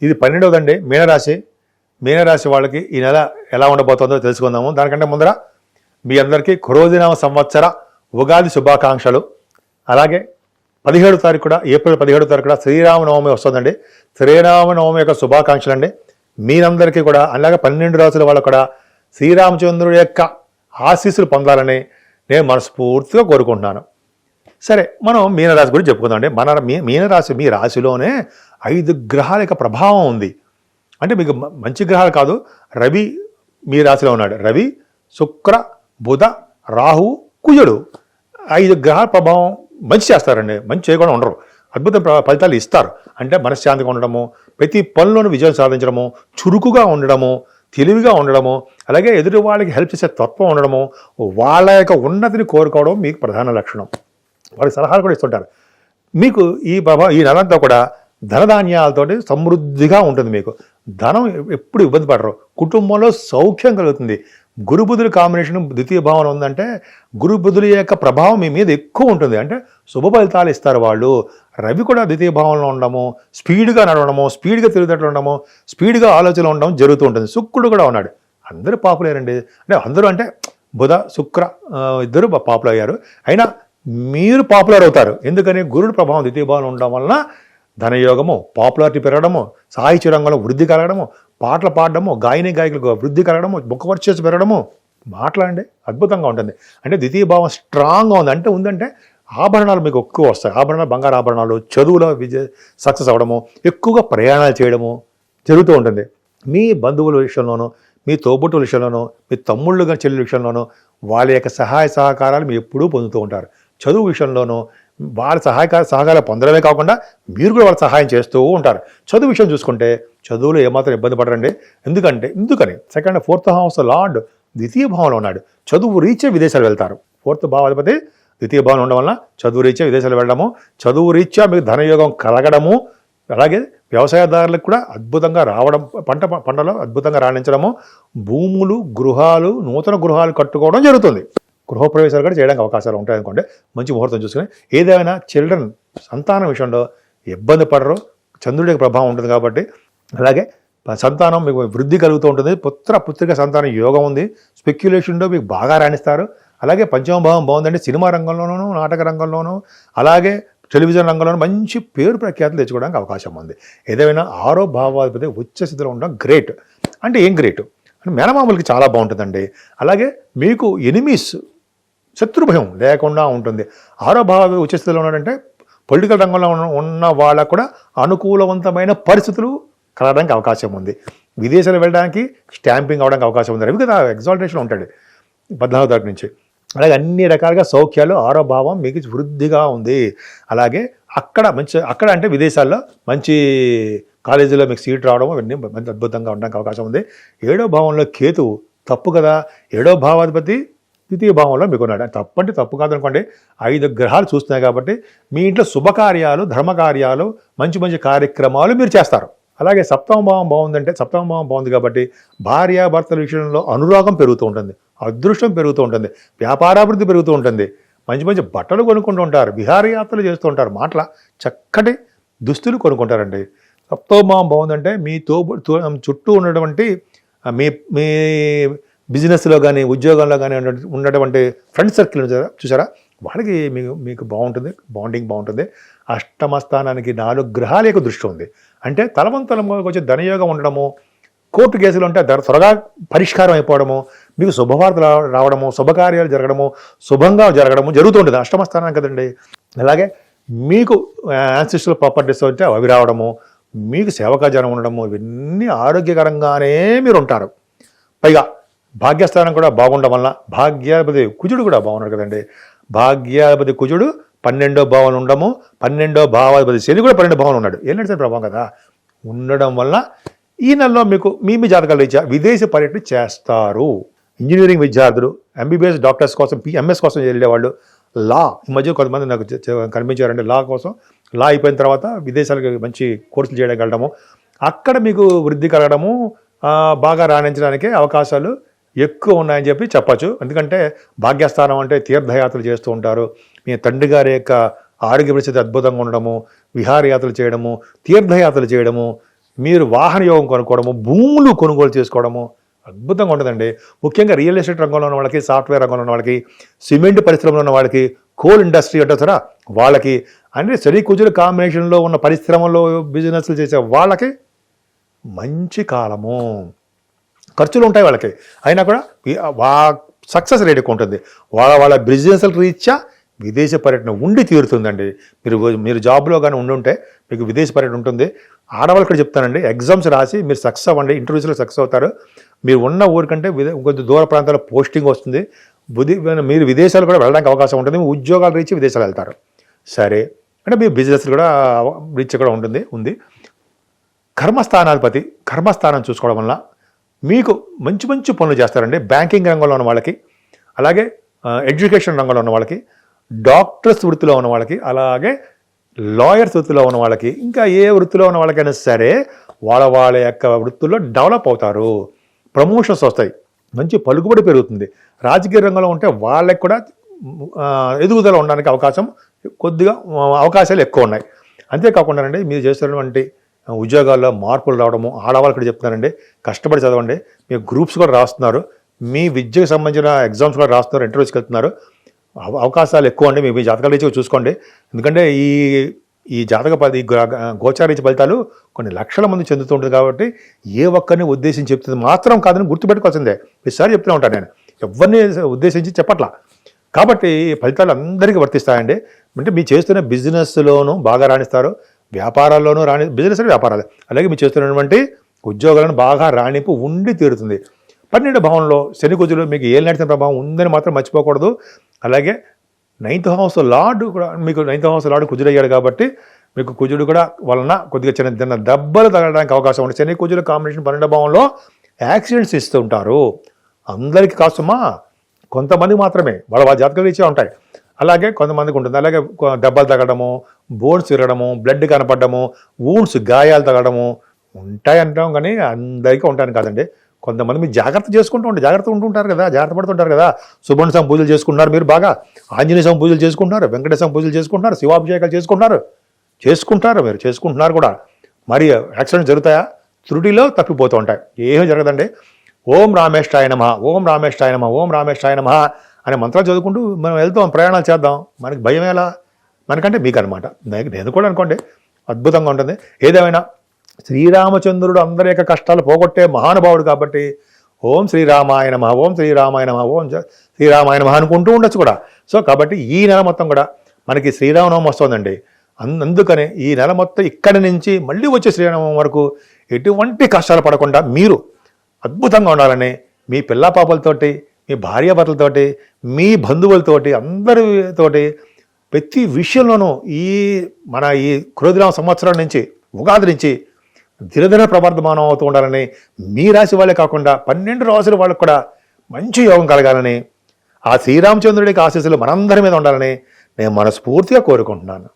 ఇది 12వదండి, మీనరాశి. మీనరాశి వాళ్ళకి ఈ నెల ఎలా ఉండబోతుందో తెలుసుకుందాము. దానికంటే ముందర మీ అందరికీ క్రోధినామ సంవత్సర ఉగాది శుభాకాంక్షలు. అలాగే 17వ తారీఖు కూడా, ఏప్రిల్ 17వ తారీఖు కూడా శ్రీరామనవమి వస్తుందండి. శ్రీరామనవమి యొక్క శుభాకాంక్షలు అండి మీరందరికీ కూడా. అలాగే 12 రాసుల వాళ్ళకు కూడా శ్రీరామచంద్రుడి యొక్క ఆశీస్సులు పొందాలని నేను మనస్ఫూర్తిగా కోరుకుంటున్నాను. సరే, మనం మీనరాశి గురించి చెప్పుకుందామండి. మీనరాశి, మీ రాశిలోనే 5 గ్రహాల యొక్క ప్రభావం ఉంది. అంటే మీకు మంచి గ్రహాలు కాదు, రవి మీ రాశిలో ఉన్నాడు. రవి, శుక్ర, బుధ, రాహు, కుజుడు 5 గ్రహాల ప్రభావం మంచి చేస్తారండి. మంచి చేయకుండా ఉండరు, అద్భుత ఫలితాలు ఇస్తారు. అంటే మనశ్శాంతిగా ఉండడము, ప్రతి పనిలోనూ విజయం సాధించడము, చురుకుగా ఉండడము, తెలివిగా ఉండడము, అలాగే ఎదుటి వాళ్ళకి హెల్ప్ చేసే తత్వం ఉండడము, వాళ్ళ యొక్క ఉన్నతిని కోరుకోవడం మీకు ప్రధాన లక్షణం. వాళ్ళకి సలహాలు కూడా ఇస్తుంటారు. మీకు ఈ నెలంతా కూడా ధనధాన్యాలతోటి సమృద్ధిగా ఉంటుంది. మీకు ధనం ఎప్పుడు ఇబ్బంది పడరు. కుటుంబంలో సౌఖ్యం కలుగుతుంది. గురుబుధుల కాంబినేషన్ ద్వితీయ భావన ఉందంటే గురుబుధుల యొక్క ప్రభావం మీ మీద ఎక్కువ ఉంటుంది. అంటే శుభ ఫలితాలు ఇస్తారు వాళ్ళు. రవి కూడా ద్వితీయ భావంలో ఉండడము, స్పీడ్గా నడవడము, స్పీడ్గా తిరుగుతట్లు ఉండడము, స్పీడ్గా ఆలోచనలు ఉండడం జరుగుతూ ఉంటుంది. శుక్రుడు కూడా ఉన్నాడు. అందరూ పాపులర్ అండి. అంటే అందరూ అంటే బుధ, శుక్ర ఇద్దరు పాపులర్ అయ్యారు. అయినా మీరు పాపులర్ అవుతారు. ఎందుకని? గురుడు ప్రభావం ద్వితీయ భావంలో ఉండడం వలన ధనయోగము, పాపులారిటీ పెరగడము, సాహిత్య రంగంలో వృద్ధి కలగడము, పాటలు పాడడము, గాయకులకు వృద్ధి కలగడము, బుక్ వర్చెస్ పెరగడము, మాట్లాడండి అద్భుతంగా ఉంటుంది. అంటే ద్వితీయ భావం స్ట్రాంగ్గా ఉంది. అంటే ఉందంటే ఆభరణాలు మీకు ఎక్కువ వస్తాయి. ఆభరణాలు, బంగారు ఆభరణాలు, చదువులో సక్సెస్ అవ్వడము, ఎక్కువగా ప్రయాణాలు చేయడము జరుగుతూ ఉంటుంది. మీ బంధువుల విషయంలోనూ, మీ తోబుట్టుల విషయంలోనూ, మీ తమ్ముళ్ళు కానీ చెల్లెల విషయంలోనూ వాళ్ళ యొక్క సహాయ సహకారాలు మీరు ఎప్పుడూ పొందుతూ ఉంటారు. చదువు విషయంలోనూ వాళ్ళ సహకారాలు పొందడమే కాకుండా మీరు కూడా వాళ్ళ సహాయం చేస్తూ ఉంటారు. చదువు విషయం చూసుకుంటే చదువులో ఏమాత్రం ఇబ్బంది పడరండి. ఎందుకని 2nd, 4th హౌస్ లార్డ్ ద్వితీయ భావంలో ఉన్నాడు. చదువు రీత్యా విదేశాలు వెళ్తారు. 4th భావాధిపతి ద్వితీయ భావన ఉండడం వల్ల చదువు రీత్యా విదేశాలు వెళ్ళడము, చదువు రీత్యా మీకు ధనయోగం కలగడము, అలాగే వ్యవసాయదారులకు కూడా అద్భుతంగా రావడం, పంటలో అద్భుతంగా రాణించడము, భూములు, గృహాలు, నూతన గృహాలు కట్టుకోవడం జరుగుతుంది. గృహప్రవేశాలు కూడా చేయడానికి అవకాశాలు ఉంటాయి అనుకోండి. మంచి ముహూర్తం చూసుకుని ఏదైనా చిల్డ్రన్ సంతానం విషయంలో ఇబ్బంది పడరు. చంద్రుడి యొక్క ప్రభావం ఉంటుంది కాబట్టి. అలాగే సంతానం మీకు వృద్ధి కలుగుతూ ఉంటుంది. పుత్రిక సంతానం యోగం ఉంది. స్పెక్యులేషన్లో మీకు బాగా రాణిస్తారు. అలాగే 5వ భావం బాగుందండి. సినిమా రంగంలోనూ, నాటక రంగంలోనూ, అలాగే టెలివిజన్ రంగంలోనూ మంచి పేరు ప్రఖ్యాతులు తెచ్చుకోవడానికి అవకాశం ఉంది. ఏదైనా 6వ భావాధిపతి ఉచ్చ స్థితిలో ఉండడం గ్రేట్. అంటే ఏం గ్రేట్ అంటే మేనమామలకి చాలా బాగుంటుందండి. అలాగే మీకు ఎనిమీస్, శత్రుభయం లేకుండా ఉంటుంది. 6వ భావాధిపతి ఉచ్చ స్థితిలో ఉన్నాడంటే పొలిటికల్ రంగంలో ఉన్న వాళ్ళకు కూడా అనుకూలవంతమైన పరిస్థితులు కలగడానికి అవకాశం ఉంది. విదేశాలు వెళ్ళడానికి, స్టాంపింగ్ అవడానికి అవకాశం ఉంది. రవి కదా ఎగ్జాల్టేషన్ ఉంటాడు 14వ తారీఖు నుంచి. అలాగే అన్ని రకాలుగా సౌఖ్యాలు 6వ భావం మీకు వృద్ధిగా ఉంది. అలాగే అక్కడ అంటే విదేశాల్లో మంచి కాలేజీలో మీకు సీట్ రావడం ఇవన్నీ మంచి అద్భుతంగా ఉండడానికి అవకాశం ఉంది. 7వ భావంలో కేతువు తప్పు కదా. 7వ భావాధిపతి ద్వితీయ భావంలో మీకు ఉన్నాడు. తప్పంటే తప్పు కాదనుకోండి. 5 గ్రహాలు చూస్తున్నాయి కాబట్టి మీ ఇంట్లో శుభకార్యాలు, ధర్మకార్యాలు, మంచి కార్యక్రమాలు మీరు చేస్తారు. అలాగే 7వ భావం బాగుందంటే 7వ భావం బాగుంది కాబట్టి భార్యాభర్తల విషయంలో అనురాగం పెరుగుతూ ఉంటుంది, అదృష్టం పెరుగుతూ ఉంటుంది, వ్యాపారాభివృద్ధి పెరుగుతూ ఉంటుంది, మంచి బట్టలు కొనుక్కుంటూ ఉంటారు, విహారయాత్రలు చేస్తూ ఉంటారు, చక్కటి దుస్తులు కొనుక్కుంటారండి. 7వ భావం బాగుందంటే మీ చుట్టూ ఉన్నటువంటి మీ బిజినెస్లో కానీ, ఉద్యోగంలో కానీ ఉన్నటువంటి ఫ్రెండ్ సర్కిల్ చూసారా, వాళ్ళకి మీకు బాగుంటుంది, బాండింగ్ బాగుంటుంది. 8వ స్థానానికి 4 గ్రహాల యొక్క దృష్టి ఉంది. అంటే తలవంతలంగా వచ్చే ధనయోగం ఉండడము, కోర్టు కేసులు ఉంటే త్వరగా పరిష్కారం అయిపోవడము, మీకు శుభవార్తలు రావడము, శుభకార్యాలు జరగడము, శుభంగా జరగడము జరుగుతూ ఉంటుంది. 8వ స్థానం కదండి. అలాగే మీకు యాన్సిస్టల్ ప్రాపర్టీస్ ఉంటే అవి రావడము, మీకు సేవకాజనం ఉండడము, ఇవన్నీ ఆరోగ్యకరంగానే మీరు ఉంటారు. పైగా భాగ్యస్థానం కూడా బాగుండడం వల్ల భాగ్యాధిపతి కుజుడు కూడా బాగున్నాడు కదండి. భాగ్యాధిపతి కుజుడు 12వ భావం ఉండము, 12వ భావాధిపతి శని కూడా 12వ భావం ఉన్నాడు. ఏళ్ళ ప్రభావం కదా ఉండడం వల్ల ఈ నెలలో మీకు మీ జాతకాలు రీత్యా విదేశీ పర్యటన చేస్తారు. ఇంజనీరింగ్ విద్యార్థులు, ఎంబీబీఎస్ డాక్టర్స్ కోసం, ఎంఎస్ కోసం వెళ్ళేవాళ్ళు, లా ఈ మధ్య కొంతమంది నాకు కనిపించారండి. లా అయిపోయిన తర్వాత విదేశాలకు మంచి కోర్సులు చేయడానికి వెళ్ళడము, అక్కడ మీకు వృద్ధి కలగడము, బాగా రాణించడానికి అవకాశాలు ఎక్కువ ఉన్నాయని చెప్పచ్చు. ఎందుకంటే భాగ్యస్థానం అంటే తీర్థయాత్రలు చేస్తూ ఉంటారు. మీ తండ్రి గారి యొక్క ఆరోగ్య పరిస్థితి అద్భుతంగా ఉండడము, విహారయాత్రలు చేయడము, తీర్థయాత్రలు చేయడము, మీరు వాహన యోగం కొనుక్కోవడము, భూములు కొనుగోలు చేసుకోవడము అద్భుతంగా ఉంటుందండి. ముఖ్యంగా రియల్ ఎస్టేట్ రంగంలో ఉన్న వాళ్ళకి, సాఫ్ట్వేర్ రంగంలో ఉన్న వాళ్ళకి, సిమెంట్ పరిశ్రమలో ఉన్న వాళ్ళకి, కోల్ ఇండస్ట్రీ అంటారా వాళ్ళకి, అంటే శని కుజుల కాంబినేషన్లో ఉన్న పరిశ్రమలో బిజినెస్లు చేసే వాళ్ళకి మంచి కాలము. ఖర్చులు ఉంటాయి వాళ్ళకి, అయినా కూడా సక్సెస్ రేట్ ఎక్కువ ఉంటుంది. వాళ్ళ బిజినెస్ల రీత్యా విదేశ పర్యటన ఉండి తీరుతుందండి. మీరు జాబ్లో కానీ ఉండుంటే మీకు విదేశ పర్యటన ఉంటుంది. ఆడవాళ్ళు కూడా చెప్తానండి, ఎగ్జామ్స్ రాసి మీరు సక్సెస్ అవ్వండి, ఇంటర్వ్యూస్లో సక్సెస్ అవుతారు. మీరు ఉన్న ఊరికంటే కొంచెం దూర ప్రాంతాల్లో పోస్టింగ్ వస్తుంది. మీరు విదేశాలు కూడా వెళ్ళడానికి అవకాశం ఉంటుంది. మీ ఉద్యోగాలు రీచి విదేశాలు వెళ్తారు. సరే అంటే మీ బిజినెస్ కూడా రీచ్ కూడా ఉంది. కర్మస్థానం చూసుకోవడం వల్ల మీకు మంచి మంచి పనులు చేస్తారండి. బ్యాంకింగ్ రంగంలో ఉన్న వాళ్ళకి, అలాగే ఎడ్యుకేషన్ రంగంలో ఉన్న వాళ్ళకి, డాక్టర్స్ వృత్తిలో ఉన్న వాళ్ళకి, అలాగే లాయర్స్ వృత్తిలో ఉన్న వాళ్ళకి, ఇంకా ఏ వృత్తిలో ఉన్న వాళ్ళకైనా సరే వాళ్ళ యొక్క వృత్తుల్లో డెవలప్ అవుతారు. ప్రమోషన్స్ వస్తాయి, మంచి పలుకుబడి పెరుగుతుంది. రాజకీయ రంగంలో ఉంటే వాళ్ళకి కూడా ఎదుగుదల ఉండడానికి అవకాశాలు ఎక్కువ ఉన్నాయి. అంతేకాకుండా అండి, మీరు చేస్తున్నటువంటి ఉద్యోగాల్లో మార్పులు రావడము, ఆడవాళ్ళు కూడా చెప్తున్నారండి, కష్టపడి చదవండి. మీరు గ్రూప్స్ కూడా రాస్తున్నారు, మీ విద్యకు సంబంధించిన ఎగ్జామ్స్ కూడా రాస్తున్నారు, ఇంటర్వ్యూస్కి వెళ్తున్నారు. అవకాశాలు ఎక్కువ అండి. మీ జాతకాల రీత్యా చూసుకోండి. ఎందుకంటే ఈ గోచార రీత్యా ఫలితాలు కొన్ని లక్షల మంది చెందుతుంటుంది కాబట్టి ఏ ఒక్కరిని ఉద్దేశించి చెప్తుంది మాత్రం కాదని గుర్తుపెట్టుకోవాల్సిందే. ఈసారి చెప్తూనే ఉంటాను నేను, ఎవరిని ఉద్దేశించి చెప్పట్లా. కాబట్టి ఫలితాలు అందరికీ వర్తిస్తాయండి. అంటే మీరు చేస్తున్న బిజినెస్లోనూ బాగా రాణిస్తారు, వ్యాపారాల్లోనూ బిజినెస్ అంటే వ్యాపారాలు, అలాగే మీరు చేస్తున్నటువంటి ఉద్యోగాలను బాగా రాణింపు ఉండి తీరుతుంది. 12వ భావంలో శని కుజులు మీకు ఏళ్ళు నడిచిన ప్రభావం ఉందని మాత్రం మర్చిపోకూడదు. అలాగే 9th హౌస్ లార్డ్ కూడా మీకు 9th హౌస్ లార్డ్ కుజుడు అయ్యాడు కాబట్టి మీకు కుజుడు కూడా వలన కొద్దిగా చిన్న దెబ్బలు తగలడానికి అవకాశం ఉంటుంది. శని కుజుల కాంబినేషన్ 12వ భావంలో యాక్సిడెంట్స్ ఇస్తూ ఉంటారు. అందరికీ కాస్తమా, కొంతమంది మాత్రమే వాళ్ళ జాతకాలు రీత్యా ఉంటాయి. అలాగే కొంతమందికి ఉంటుంది. అలాగే దెబ్బలు తగలడము, బోన్స్ విరగడము, బ్లడ్ కనపడము, వూండ్స్ గాయాలు తగలడము ఉంటాయి అంటాం, కానీ అందరికీ ఉంటాయని కాదండి. కొంతమంది మీరు జాగ్రత్త ఉంటుంటారు కదా, జాగ్రత్త పడుతుంటారు కదా. సుబ్రహ్మణ్య స్వామి పూజలు చేసుకుంటున్నారు, మీరు బాగా ఆంజనేయ స్వామి పూజలు చేసుకుంటున్నారు, వెంకటేశ్వర స్వామి పూజలు చేసుకుంటున్నారు, శివాభిషేకాలు చేసుకుంటున్నారు, మీరు చేసుకుంటున్నారు కూడా. మరి యాక్సిడెంట్ జరుగుతాయా? త్రుటిలో తప్పిపోతూ ఉంటాయి, ఏమీ జరగదండి. ఓం రామేష్ఠాయ నమః, ఓం రామేష్ఠాయ నమః, ఓం రామేష్ఠాయ నమః అనే మంత్రాలు చదువుకుంటూ మనం వెళ్తాం, ప్రయాణాలు చేద్దాం. మనకి భయం ఎలా? మనకంటే మీకు అనమాట, నేను కూడా అనుకోండి, అద్భుతంగా ఉంటుంది. ఏదేమైనా శ్రీరామచంద్రుడు అందరి యొక్క కష్టాలు పోగొట్టే మహానుభావుడు కాబట్టి ఓం శ్రీరామాయ నమః, ఓం శ్రీరామాయ నమః, ఓం శ్రీరామాయ నమః అనుకుంటూ ఉండొచ్చు కూడా. సో కాబట్టి ఈ నెల మొత్తం కూడా మనకి శ్రీరామనవమి వస్తుందండి. అందుకనే ఈ నెల మొత్తం ఇక్కడి నుంచి మళ్ళీ వచ్చే శ్రీరామనవమి వరకు ఎటువంటి కష్టాలు పడకుండా మీరు అద్భుతంగా ఉండాలని మీ పిల్ల పాపలతోటి, మీ భార్యాభర్తలతోటి, మీ బంధువులతోటి, అందరితోటి ప్రతి విషయంలోనూ మన ఈ క్రోధినామ సంవత్సరం నుంచి, ఉగాది నుంచి దినదిన ప్రవర్ధమానం అవుతూ ఉండాలని, మీ రాశి వాళ్ళే కాకుండా 12 రాశుల వాళ్ళకు కూడా మంచి యోగం కలగాలని, ఆ శ్రీరామచంద్రుడికి ఆశీస్సులు మనందరి మీద ఉండాలని నేను మనస్ఫూర్తిగా కోరుకుంటున్నాను.